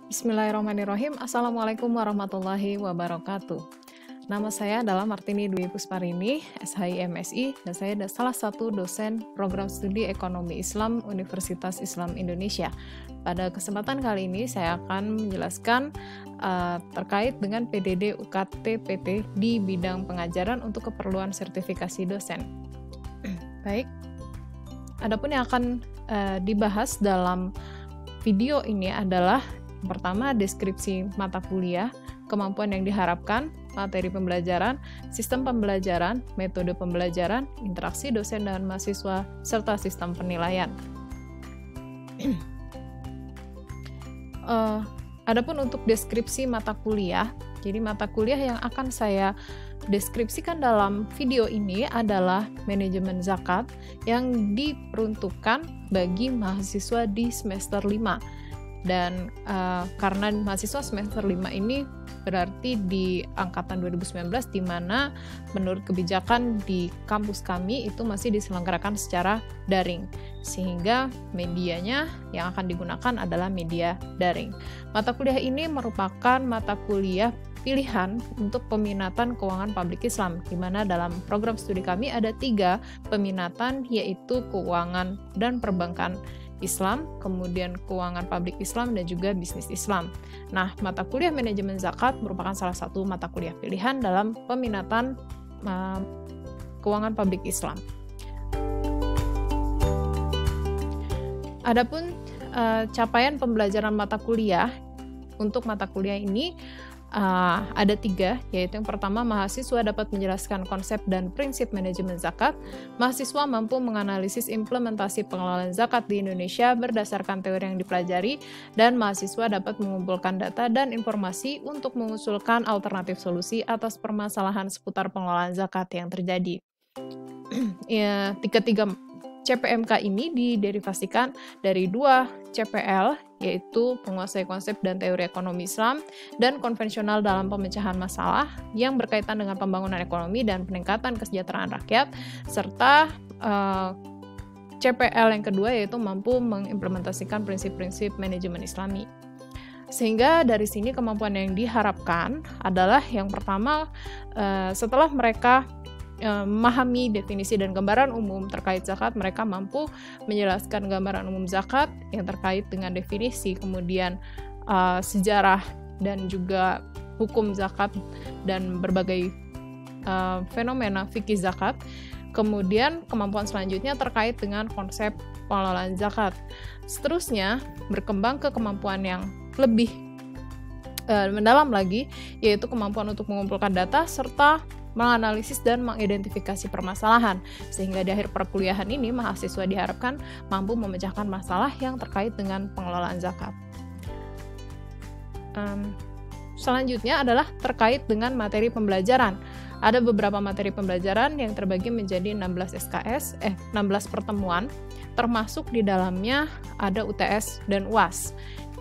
Bismillahirrahmanirrahim. Assalamualaikum warahmatullahi wabarakatuh. Nama saya adalah Martini Dwi Pusparini, SHI-MSI, dan saya adalah salah satu dosen program studi Ekonomi Islam Universitas Islam Indonesia. Pada kesempatan kali ini saya akan menjelaskan terkait dengan PDD UKT PT di bidang pengajaran untuk keperluan sertifikasi dosen. Baik, adapun yang akan dibahas dalam video ini adalah pertama, deskripsi mata kuliah, kemampuan yang diharapkan, materi pembelajaran, sistem pembelajaran, metode pembelajaran, interaksi dosen dan mahasiswa, serta sistem penilaian. Adapun untuk deskripsi mata kuliah, jadi mata kuliah yang akan saya deskripsikan dalam video ini adalah manajemen zakat yang diperuntukkan bagi mahasiswa di semester 5. Dan karena mahasiswa semester 5 ini berarti di angkatan 2019, di mana menurut kebijakan di kampus kami itu masih diselenggarakan secara daring, sehingga medianya yang akan digunakan adalah media daring. Mata kuliah ini merupakan mata kuliah pilihan untuk peminatan keuangan publik Islam, di mana dalam program studi kami ada 3 peminatan, yaitu keuangan dan perbankan Islam, kemudian keuangan publik Islam, dan juga bisnis Islam. Nah, mata kuliah manajemen zakat merupakan salah satu mata kuliah pilihan dalam peminatan keuangan publik Islam. Adapun capaian pembelajaran mata kuliah, untuk mata kuliah ini ada 3, yaitu yang pertama, mahasiswa dapat menjelaskan konsep dan prinsip manajemen zakat, mahasiswa mampu menganalisis implementasi pengelolaan zakat di Indonesia berdasarkan teori yang dipelajari, dan mahasiswa dapat mengumpulkan data dan informasi untuk mengusulkan alternatif solusi atas permasalahan seputar pengelolaan zakat yang terjadi. Ya, ketiga CPMK ini diderivasikan dari 2 CPL, yaitu penguasai konsep dan teori ekonomi Islam, dan konvensional dalam pemecahan masalah yang berkaitan dengan pembangunan ekonomi dan peningkatan kesejahteraan rakyat, serta CPL yang kedua yaitu mampu mengimplementasikan prinsip-prinsip manajemen Islami. Sehingga dari sini kemampuan yang diharapkan adalah yang pertama, setelah mereka memahami definisi dan gambaran umum terkait zakat, mereka mampu menjelaskan gambaran umum zakat yang terkait dengan definisi, kemudian sejarah dan juga hukum zakat dan berbagai fenomena fikih zakat. Kemudian kemampuan selanjutnya terkait dengan konsep pengelolaan zakat. Seterusnya berkembang ke kemampuan yang lebih mendalam lagi, yaitu kemampuan untuk mengumpulkan data serta menganalisis dan mengidentifikasi permasalahan, sehingga di akhir perkuliahan ini mahasiswa diharapkan mampu memecahkan masalah yang terkait dengan pengelolaan zakat. Selanjutnya adalah terkait dengan materi pembelajaran. Ada beberapa materi pembelajaran yang terbagi menjadi 16 SKS, 16 pertemuan, termasuk di dalamnya ada UTS dan UAS.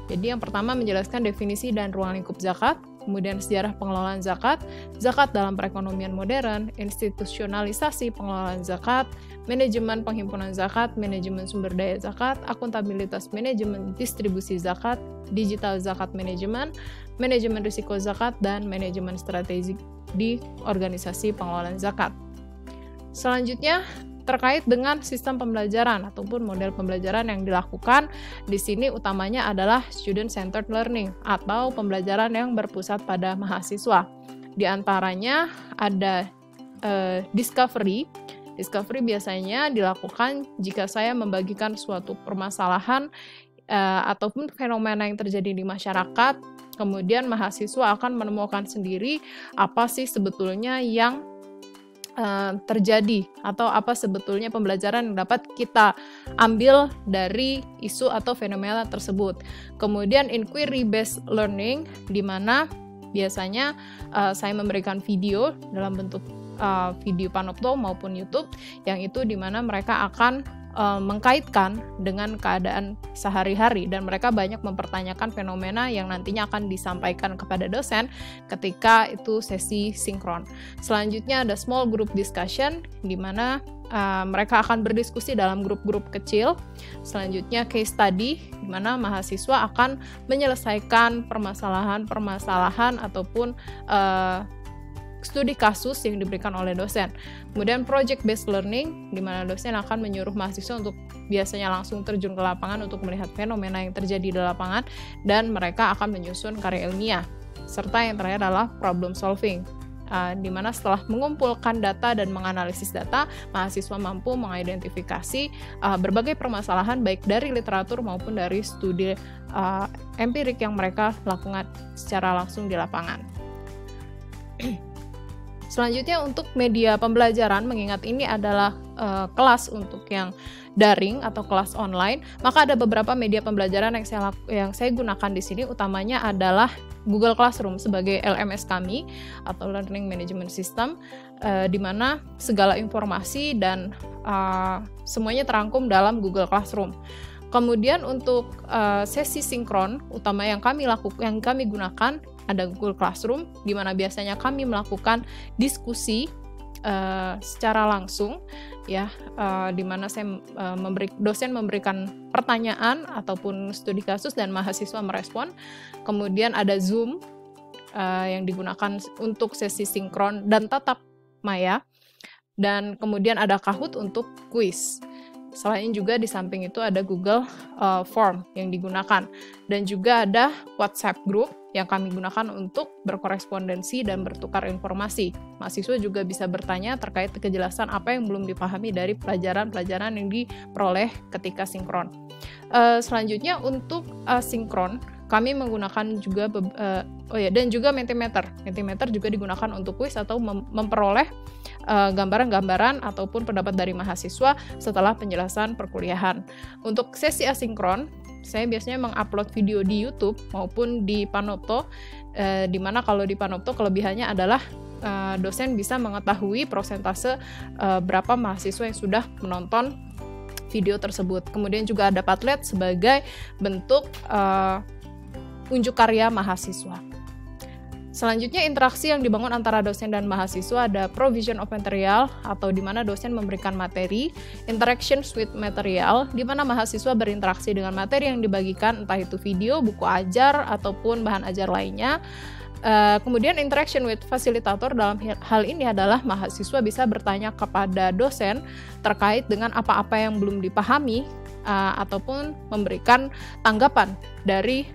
Jadi yang pertama menjelaskan definisi dan ruang lingkup zakat, kemudian sejarah pengelolaan zakat, zakat dalam perekonomian modern, institusionalisasi pengelolaan zakat, manajemen penghimpunan zakat, manajemen sumber daya zakat, akuntabilitas manajemen distribusi zakat, digital zakat manajemen, manajemen risiko zakat, dan manajemen strategi di organisasi pengelolaan zakat. Selanjutnya, terkait dengan sistem pembelajaran ataupun model pembelajaran yang dilakukan, di sini utamanya adalah student-centered learning atau pembelajaran yang berpusat pada mahasiswa. Di antaranya ada discovery. Discovery biasanya dilakukan jika saya membagikan suatu permasalahan ataupun fenomena yang terjadi di masyarakat, kemudian mahasiswa akan menemukan sendiri apa sih sebetulnya yang terjadi atau apa sebetulnya pembelajaran yang dapat kita ambil dari isu atau fenomena tersebut. Kemudian inquiry based learning, di mana biasanya saya memberikan video dalam bentuk video Panopto maupun YouTube, yang itu di mana mereka akan mengkaitkan dengan keadaan sehari-hari, dan mereka banyak mempertanyakan fenomena yang nantinya akan disampaikan kepada dosen ketika itu sesi sinkron. Selanjutnya ada small group discussion, di mana mereka akan berdiskusi dalam grup-grup kecil. Selanjutnya case study, di mana mahasiswa akan menyelesaikan permasalahan ataupun studi kasus yang diberikan oleh dosen. Kemudian project based learning, di mana dosen akan menyuruh mahasiswa untuk biasanya langsung terjun ke lapangan untuk melihat fenomena yang terjadi di lapangan, dan mereka akan menyusun karya ilmiah. Serta yang terakhir adalah problem solving, di mana setelah mengumpulkan data dan menganalisis data, mahasiswa mampu mengidentifikasi berbagai permasalahan baik dari literatur maupun dari studi empirik yang mereka lakukan secara langsung di lapangan. Selanjutnya untuk media pembelajaran, mengingat ini adalah kelas untuk yang daring atau kelas online, maka ada beberapa media pembelajaran yang saya gunakan di sini. Utamanya adalah Google Classroom sebagai LMS kami atau Learning Management System, di mana segala informasi dan semuanya terangkum dalam Google Classroom. Kemudian untuk sesi sinkron utama yang kami gunakan ada Google Classroom, di mana biasanya kami melakukan diskusi secara langsung, ya, di mana dosen memberikan pertanyaan ataupun studi kasus dan mahasiswa merespon. Kemudian ada Zoom yang digunakan untuk sesi sinkron dan tatap maya, dan kemudian ada Kahoot untuk kuis. Selain juga di samping itu ada Google Form yang digunakan, dan juga ada WhatsApp group yang kami gunakan untuk berkorespondensi dan bertukar informasi. Mahasiswa juga bisa bertanya terkait kejelasan apa yang belum dipahami dari pelajaran-pelajaran yang diperoleh ketika sinkron. Selanjutnya untuk asinkron, kami menggunakan juga dan juga Mentimeter. Mentimeter juga digunakan untuk kuis atau memperoleh gambaran-gambaran ataupun pendapat dari mahasiswa setelah penjelasan perkuliahan. Untuk sesi asinkron, saya biasanya mengupload video di YouTube maupun di Panopto, di mana kalau di Panopto kelebihannya adalah dosen bisa mengetahui persentase berapa mahasiswa yang sudah menonton video tersebut. Kemudian juga ada Padlet sebagai bentuk unjuk karya mahasiswa. Selanjutnya, interaksi yang dibangun antara dosen dan mahasiswa ada provision of material, atau di mana dosen memberikan materi, interactions with material, di mana mahasiswa berinteraksi dengan materi yang dibagikan, entah itu video, buku ajar, ataupun bahan ajar lainnya. Kemudian interaction with fasilitator, dalam hal ini adalah mahasiswa bisa bertanya kepada dosen terkait dengan apa-apa yang belum dipahami, ataupun memberikan tanggapan dari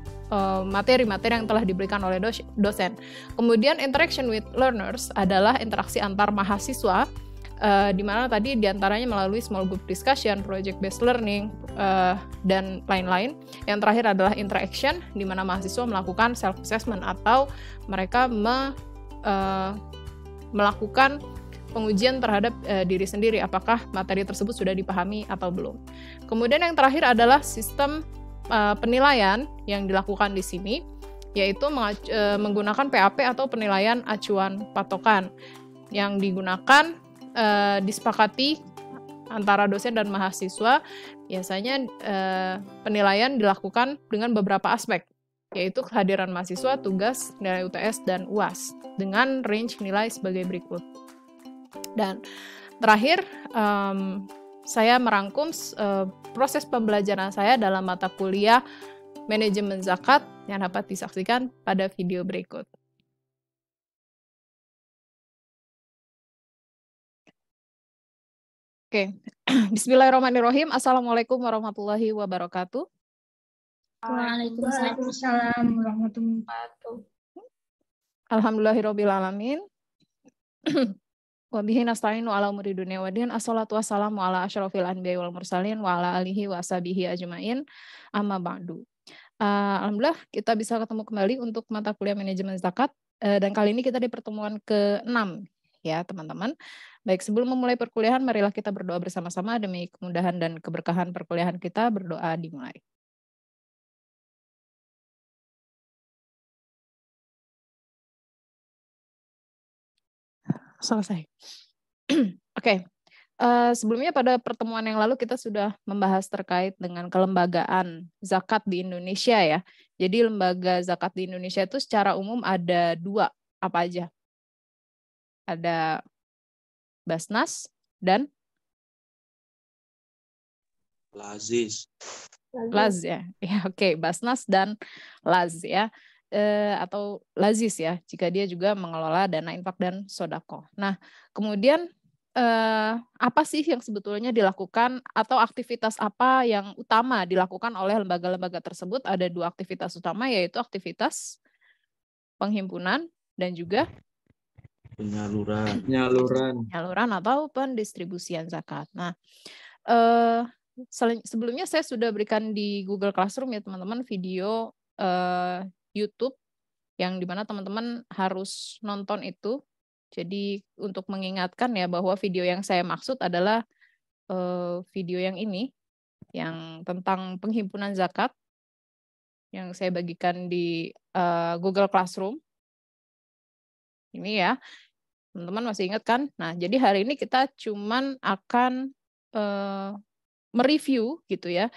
materi-materi yang telah diberikan oleh dosen. Kemudian interaction with learners adalah interaksi antar mahasiswa, di mana tadi diantaranya melalui small group discussion, project based learning, dan lain-lain. Yang terakhir adalah interaction, di mana mahasiswa melakukan self assessment atau mereka melakukan pengujian terhadap diri sendiri, apakah materi tersebut sudah dipahami atau belum. Kemudian yang terakhir adalah sistem penilaian yang dilakukan di sini, yaitu menggunakan PAP atau penilaian acuan patokan yang digunakan disepakati antara dosen dan mahasiswa. Biasanya penilaian dilakukan dengan beberapa aspek, yaitu kehadiran mahasiswa, tugas, nilai UTS, dan UAS dengan range nilai sebagai berikut. Dan terakhir, saya merangkum proses pembelajaran saya dalam mata kuliah manajemen zakat yang dapat disaksikan pada video berikut. Oke, Bismillahirrahmanirrahim. Assalamualaikum warahmatullahi wabarakatuh. Waalaikumsalam warahmatullahi wabarakatuh. Alhamdulillahirabbil alamin. Wa bihi nasta'inu ala umuri dunya waddin. Assalatu wassalamu ala asyrofil anbiya'i wal mursalin wa ala alihi wa sahbihi ajmain. Amma ba'du. Alhamdulillah kita bisa ketemu kembali untuk mata kuliah manajemen zakat, dan kali ini kita di pertemuan ke-6 ya teman-teman. Baik, sebelum memulai perkuliahan marilah kita berdoa bersama-sama demi kemudahan dan keberkahan perkuliahan kita. Berdoa dimulai. Selesai. Oke. Sebelumnya pada pertemuan yang lalu kita sudah membahas terkait dengan kelembagaan zakat di Indonesia ya. Jadi lembaga zakat di Indonesia itu secara umum ada 2, apa aja? Ada Basnas dan Lazis. Laz ya. Ya oke, Basnas dan Laz ya. Atau Lazis ya, jika dia juga mengelola dana infak dan sodako. Nah, kemudian apa sih yang sebetulnya dilakukan atau aktivitas apa yang utama dilakukan oleh lembaga-lembaga tersebut? Ada 2 aktivitas utama, yaitu aktivitas penghimpunan dan juga penyaluran atau pendistribusian zakat. Nah, sebelumnya saya sudah berikan di Google Classroom ya teman-teman video YouTube yang dimana teman-teman harus nonton itu. Jadi untuk mengingatkan ya bahwa video yang saya maksud adalah video yang ini, yang tentang penghimpunan zakat yang saya bagikan di Google Classroom. Ini ya, teman-teman masih ingat kan? Nah, jadi hari ini kita cuman akan mereview gitu ya,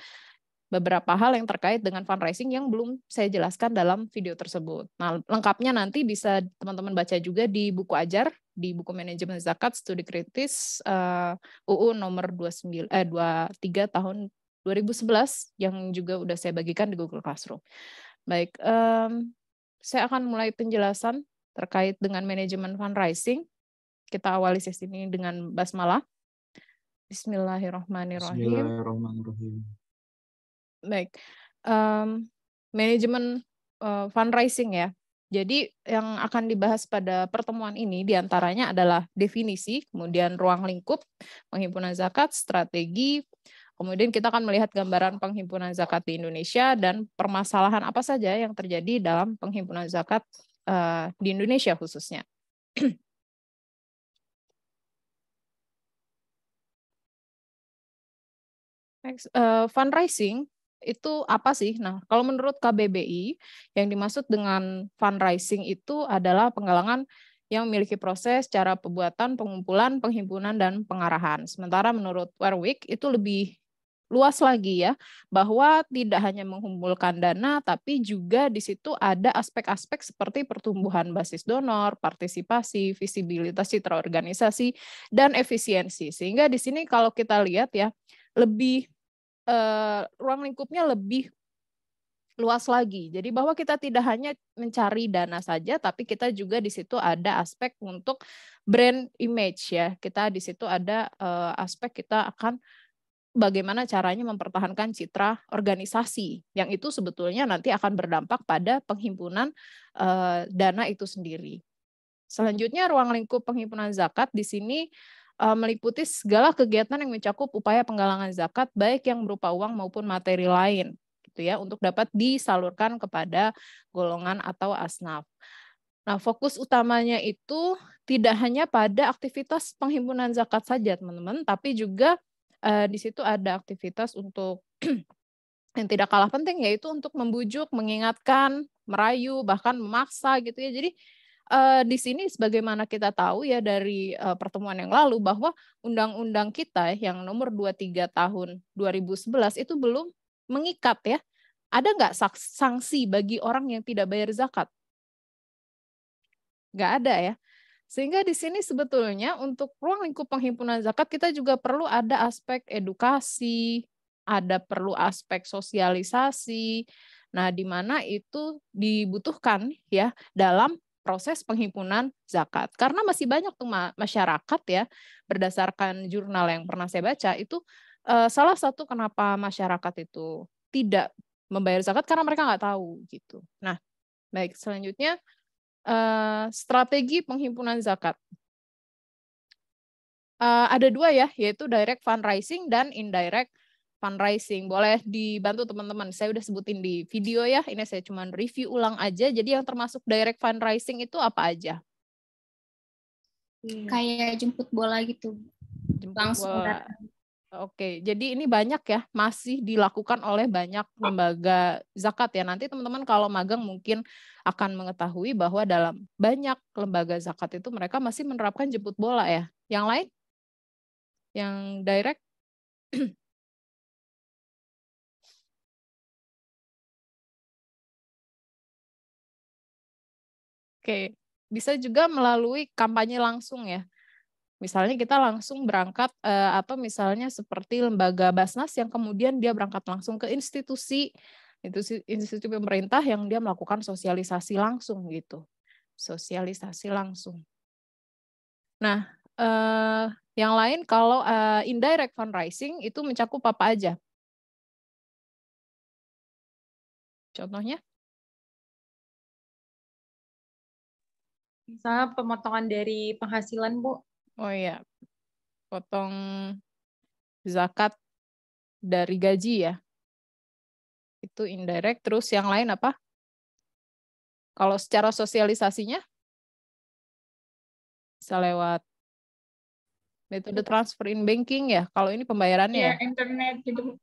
beberapa hal yang terkait dengan fundraising yang belum saya jelaskan dalam video tersebut. Nah, lengkapnya nanti bisa teman-teman baca juga di buku ajar, di buku manajemen zakat studi kritis UU nomor 23 tahun 2011 yang juga udah saya bagikan di Google Classroom. Baik, saya akan mulai penjelasan terkait dengan manajemen fundraising. Kita awali sesi ini dengan basmalah. Bismillahirrahmanirrahim. Baik, manajemen fundraising ya. Jadi yang akan dibahas pada pertemuan ini diantaranya adalah definisi, kemudian ruang lingkup, penghimpunan zakat, strategi, kemudian kita akan melihat gambaran penghimpunan zakat di Indonesia dan permasalahan apa saja yang terjadi dalam penghimpunan zakat di Indonesia khususnya. Next, fundraising itu apa sih? Nah, kalau menurut KBBI, yang dimaksud dengan fundraising itu adalah penggalangan yang memiliki proses, cara pembuatan, pengumpulan, penghimpunan, dan pengarahan. Sementara menurut Warwick itu lebih luas lagi ya, bahwa tidak hanya mengumpulkan dana, tapi juga di situ ada aspek-aspek seperti pertumbuhan basis donor, partisipasi, visibilitas citra organisasi, dan efisiensi. Sehingga di sini kalau kita lihat ya, lebih ruang lingkupnya lebih luas lagi. Jadi bahwa kita tidak hanya mencari dana saja, tapi kita juga di situ ada aspek untuk brand image ya. Kita di situ ada aspek kita akan bagaimana caranya mempertahankan citra organisasi, yang itu sebetulnya nanti akan berdampak pada penghimpunan dana itu sendiri. Selanjutnya ruang lingkup penghimpunan zakat di sini meliputi segala kegiatan yang mencakup upaya penggalangan zakat baik yang berupa uang maupun materi lain gitu ya untuk dapat disalurkan kepada golongan atau asnaf. Nah, fokus utamanya itu tidak hanya pada aktivitas penghimpunan zakat saja, teman-teman, tapi juga di situ ada aktivitas untuk yang tidak kalah penting yaitu untuk membujuk, mengingatkan, merayu, bahkan memaksa gitu ya. Jadi di sini sebagaimana kita tahu ya dari pertemuan yang lalu bahwa undang-undang kita yang nomor 23 tahun 2011 itu belum mengikat ya. Ada nggak sanksi bagi orang yang tidak bayar zakat? Nggak ada ya. Sehingga di sini sebetulnya untuk ruang lingkup penghimpunan zakat kita juga perlu ada aspek edukasi, ada perlu aspek sosialisasi. Nah, di mana itu dibutuhkan ya dalam proses penghimpunan zakat. Karena masih banyak tuh masyarakat ya, berdasarkan jurnal yang pernah saya baca, itu salah satu kenapa masyarakat itu tidak membayar zakat karena mereka nggak tahu gitu. Nah, baik selanjutnya strategi penghimpunan zakat. Ada 2 ya, yaitu direct fundraising dan indirect fundraising. Boleh dibantu teman-teman, saya udah sebutin di video ya, ini saya cuma review ulang aja. Jadi yang termasuk direct fundraising itu apa aja? Kayak jemput bola gitu. Jemput Langsung bola. datang. Oke, jadi ini banyak ya, masih dilakukan oleh banyak lembaga zakat ya. Nanti teman-teman kalau magang mungkin akan mengetahui bahwa dalam banyak lembaga zakat itu mereka masih menerapkan jemput bola ya. Yang lain? Yang direct? Oke, bisa juga melalui kampanye langsung ya. Misalnya kita langsung berangkat atau misalnya seperti lembaga Basnas yang kemudian dia berangkat langsung ke institusi institusi pemerintah yang dia melakukan sosialisasi langsung gitu. Sosialisasi langsung. Nah, yang lain kalau indirect fundraising itu mencakup apa aja? Contohnya? Misalnya pemotongan dari penghasilan, Bu. Oh iya, potong zakat dari gaji ya. Itu indirect. Terus yang lain apa? Kalau secara sosialisasinya bisa lewat metode transfer in banking ya. Kalau ini pembayarannya Ya, ya. internet gitu.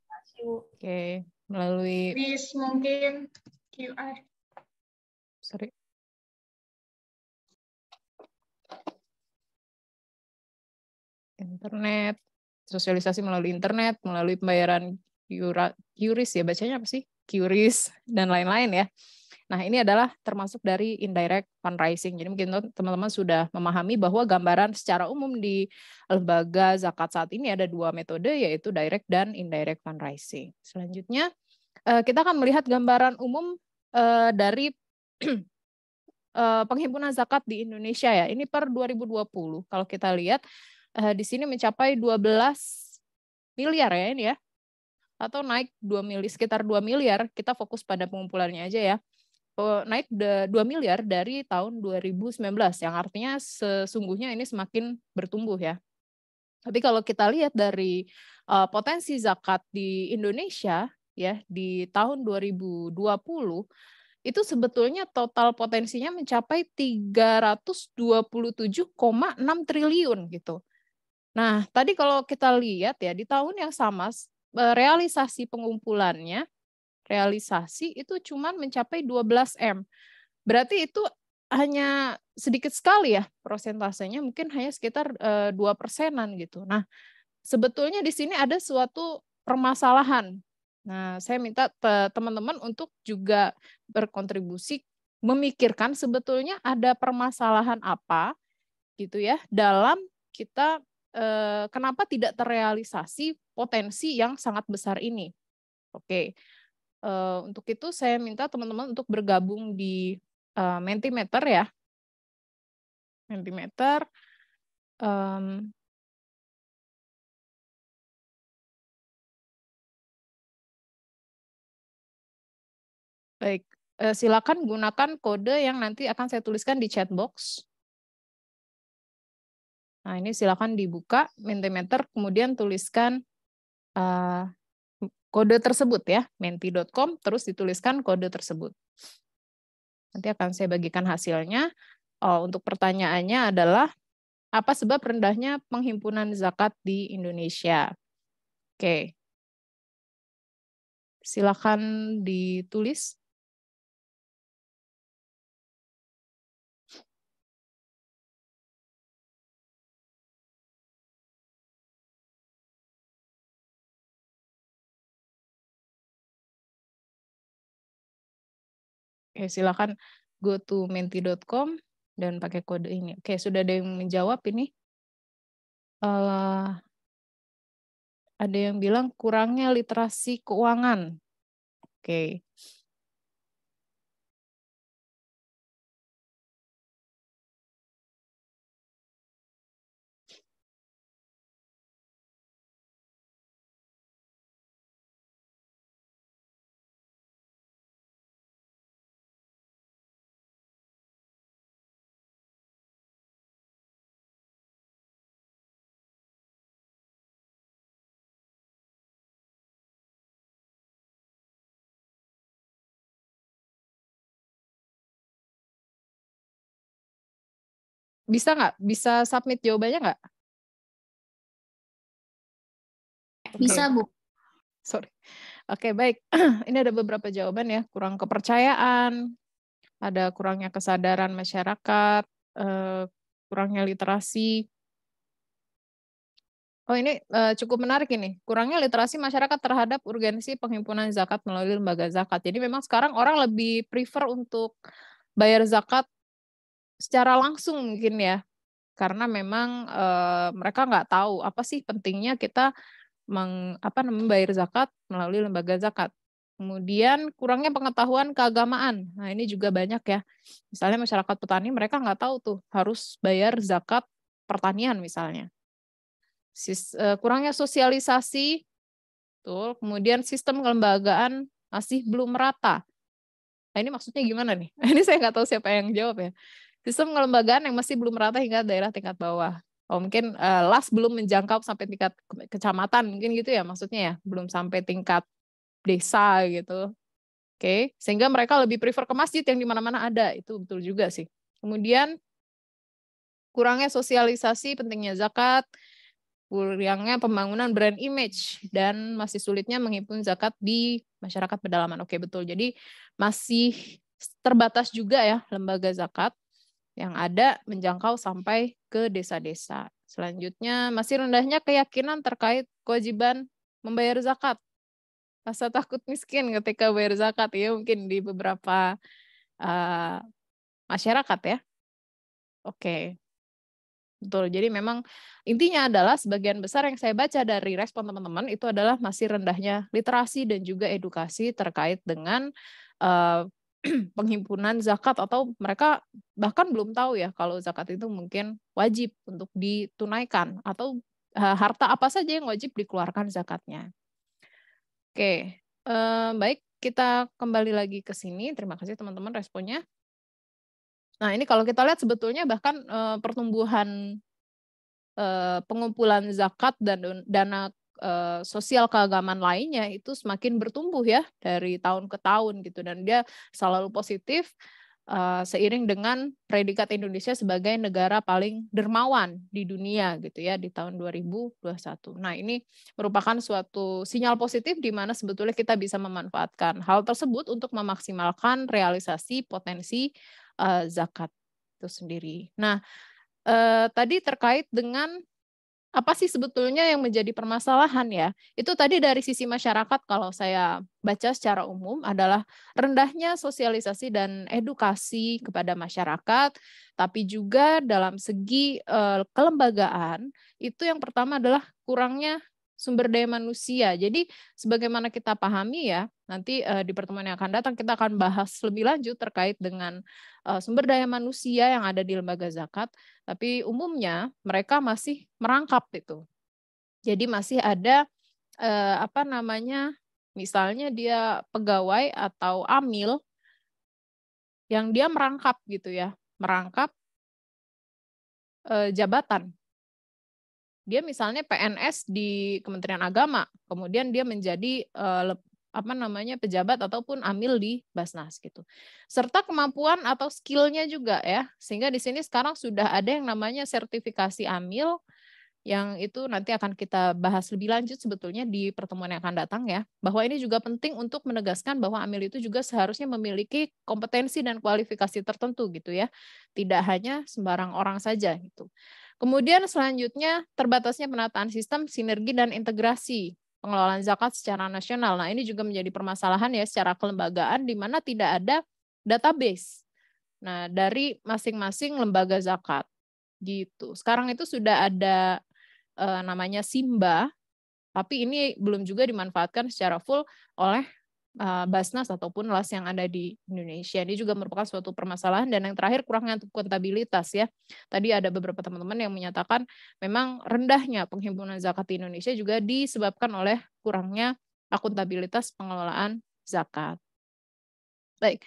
Oke, melalui Kris mungkin QR. sorry. Internet, sosialisasi melalui internet, melalui pembayaran QRIS ya, bacanya apa sih? QRIS dan lain-lain ya. Nah, ini adalah termasuk dari indirect fundraising. Jadi mungkin teman-teman sudah memahami bahwa gambaran secara umum di lembaga zakat saat ini ada dua metode, yaitu direct dan indirect fundraising. Selanjutnya, kita akan melihat gambaran umum dari penghimpunan zakat di Indonesia ya. Ini per 2020. Kalau kita lihat di sini mencapai 12 miliar ya ini ya. Atau naik 2 miliar, sekitar 2 miliar. Kita fokus pada pengumpulannya aja ya. Naik 2 miliar dari tahun 2019 yang artinya sesungguhnya ini semakin bertumbuh ya. Tapi kalau kita lihat dari potensi zakat di Indonesia ya di tahun 2020 itu sebetulnya total potensinya mencapai 327,6 triliun gitu. Nah, tadi kalau kita lihat ya di tahun yang sama realisasi pengumpulannya realisasi itu cuma mencapai 12 M. Berarti itu hanya sedikit sekali ya persentasenya, mungkin hanya sekitar 2%-an gitu. Nah, sebetulnya di sini ada suatu permasalahan. Nah, saya minta teman-teman untuk juga berkontribusi memikirkan sebetulnya ada permasalahan apa gitu ya dalam kita kenapa tidak terrealisasi potensi yang sangat besar ini. Oke. Untuk itu saya minta teman-teman untuk bergabung di Mentimeter ya. Mentimeter baik, silakan gunakan kode yang nanti akan saya tuliskan di chat box. Nah, ini silakan dibuka Mentimeter, kemudian tuliskan kode tersebut ya, menti.com, terus dituliskan kode tersebut. Nanti akan saya bagikan hasilnya. Untuk pertanyaannya adalah, apa sebab rendahnya penghimpunan zakat di Indonesia? Oke. Silakan ditulis. Oke, silakan go to menti.com dan pakai kode ini. Oke, sudah ada yang menjawab ini. Ada yang bilang kurangnya literasi keuangan. Oke. Bisa nggak? Bisa submit jawabannya nggak? Bisa, Bu. Sorry. Oke, baik. Ini ada beberapa jawaban ya. Kurang kepercayaan, ada kurangnya kesadaran masyarakat, kurangnya literasi. Oh ini cukup menarik ini. Kurangnya literasi masyarakat terhadap urgensi penghimpunan zakat melalui lembaga zakat. Jadi memang sekarang orang lebih prefer untuk bayar zakat secara langsung mungkin ya. Karena memang mereka nggak tahu apa sih pentingnya kita membayar zakat melalui lembaga zakat. Kemudian kurangnya pengetahuan keagamaan. Nah ini juga banyak ya. Misalnya masyarakat petani mereka nggak tahu tuh harus bayar zakat pertanian misalnya. Kurangnya sosialisasi, tuh. Kemudian sistem kelembagaan masih belum merata. Nah ini maksudnya gimana nih? Ini saya nggak tahu siapa yang jawab ya. Sistem kelembagaan yang masih belum merata hingga daerah tingkat bawah. Oh mungkin LAS belum menjangkau sampai tingkat kecamatan mungkin gitu ya maksudnya ya, belum sampai tingkat desa gitu. Oke, sehingga mereka lebih prefer ke masjid yang di mana-mana ada. Itu betul juga sih. Kemudian kurangnya sosialisasi pentingnya zakat, kurangnya pembangunan brand image, dan masih sulitnya menghimpun zakat di masyarakat pedalaman. Oke, betul. Jadi masih terbatas juga ya lembaga zakat yang ada menjangkau sampai ke desa-desa. Selanjutnya, masih rendahnya keyakinan terkait kewajiban membayar zakat. Rasa takut miskin ketika bayar zakat ya mungkin di beberapa masyarakat ya. Oke. Betul. Jadi memang intinya adalah sebagian besar yang saya baca dari respon teman-teman itu adalah masih rendahnya literasi dan juga edukasi terkait dengan penghimpunan zakat atau mereka bahkan belum tahu ya kalau zakat itu mungkin wajib untuk ditunaikan atau harta apa saja yang wajib dikeluarkan zakatnya. Oke, baik kita kembali lagi ke sini. Terima kasih teman-teman responnya. Nah ini kalau kita lihat sebetulnya bahkan pertumbuhan pengumpulan zakat dan dana sosial keagamaan lainnya itu semakin bertumbuh ya dari tahun ke tahun gitu dan dia selalu positif seiring dengan predikat Indonesia sebagai negara paling dermawan di dunia gitu ya di tahun 2021. Nah, ini merupakan suatu sinyal positif di mana sebetulnya kita bisa memanfaatkan hal tersebut untuk memaksimalkan realisasi potensi zakat itu sendiri. Nah, tadi terkait dengan apa sih sebetulnya yang menjadi permasalahan ya? Itu tadi dari sisi masyarakat kalau saya baca secara umum adalah rendahnya sosialisasi dan edukasi kepada masyarakat, tapi juga dalam segi kelembagaan itu yang pertama adalah kurangnya sumber daya manusia. Jadi sebagaimana kita pahami ya, nanti di pertemuan yang akan datang kita akan bahas lebih lanjut terkait dengan sumber daya manusia yang ada di lembaga zakat. Tapi umumnya mereka masih merangkap itu. Jadi masih ada misalnya dia pegawai atau amil yang dia merangkap gitu ya, merangkap jabatan. Dia misalnya PNS di Kementerian Agama, kemudian dia menjadi pejabat ataupun amil di Basnas gitu. Serta kemampuan atau skillnya juga ya. Sehingga di sini sekarang sudah ada yang namanya sertifikasi amil yang itu nanti akan kita bahas lebih lanjut sebetulnya di pertemuan yang akan datang ya. Bahwa ini juga penting untuk menegaskan bahwa amil itu juga seharusnya memiliki kompetensi dan kualifikasi tertentu gitu ya. Tidak hanya sembarang orang saja gitu. Kemudian selanjutnya terbatasnya penataan sistem, sinergi dan integrasi pengelolaan zakat secara nasional. Nah, ini juga menjadi permasalahan ya secara kelembagaan di mana tidak ada database. Nah, dari masing-masing lembaga zakat gitu. Sekarang itu sudah ada namanya Simba, tapi ini belum juga dimanfaatkan secara full oleh Basnas ataupun LAS yang ada di Indonesia. Ini juga merupakan suatu permasalahan dan yang terakhir kurangnya akuntabilitas ya. Tadi ada beberapa teman-teman yang menyatakan memang rendahnya penghimpunan zakat di Indonesia juga disebabkan oleh kurangnya akuntabilitas pengelolaan zakat. Baik,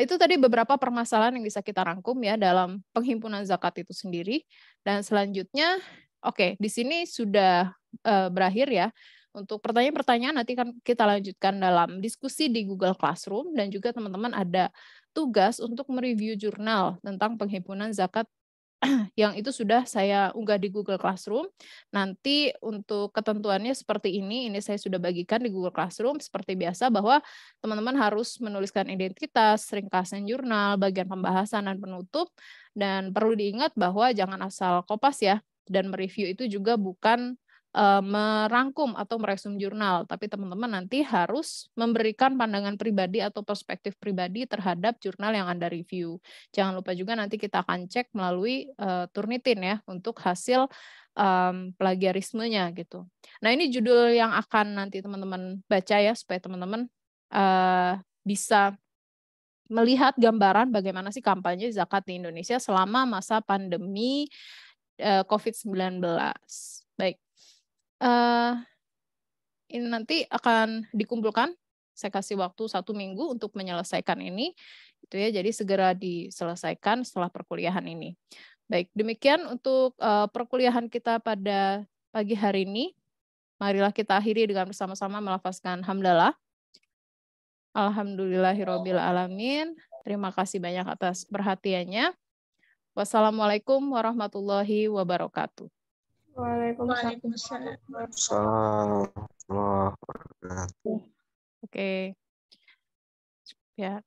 itu tadi beberapa permasalahan yang bisa kita rangkum ya dalam penghimpunan zakat itu sendiri. Dan selanjutnya, oke, di sini sudah berakhir ya. Untuk pertanyaan-pertanyaan nanti kan kita lanjutkan dalam diskusi di Google Classroom dan juga teman-teman ada tugas untuk mereview jurnal tentang penghimpunan zakat yang itu sudah saya unggah di Google Classroom. Nanti untuk ketentuannya seperti ini saya sudah bagikan di Google Classroom seperti biasa bahwa teman-teman harus menuliskan identitas, ringkasan jurnal, bagian pembahasan dan penutup dan perlu diingat bahwa jangan asal kopas ya dan mereview itu juga bukan merangkum atau meresum jurnal, tapi teman-teman nanti harus memberikan pandangan pribadi atau perspektif pribadi terhadap jurnal yang Anda review. Jangan lupa juga nanti kita akan cek melalui Turnitin ya untuk hasil plagiarismenya gitu. Nah, ini judul yang akan nanti teman-teman baca ya supaya teman-teman bisa melihat gambaran bagaimana sih kampanye zakat di Indonesia selama masa pandemi COVID-19. Baik. Ini nanti akan dikumpulkan. Saya kasih waktu 1 minggu untuk menyelesaikan ini. Itu ya, jadi segera diselesaikan setelah perkuliahan ini. Baik, demikian untuk perkuliahan kita pada pagi hari ini. Marilah kita akhiri dengan bersama-sama melafazkan hamdalah. Alhamdulillahirabbil alamin. Terima kasih banyak atas perhatiannya. Wassalamualaikum warahmatullahi wabarakatuh. Waalaikumsalam. Assalamualaikum warahmatullahi wabarakatuh. Oke. Ya.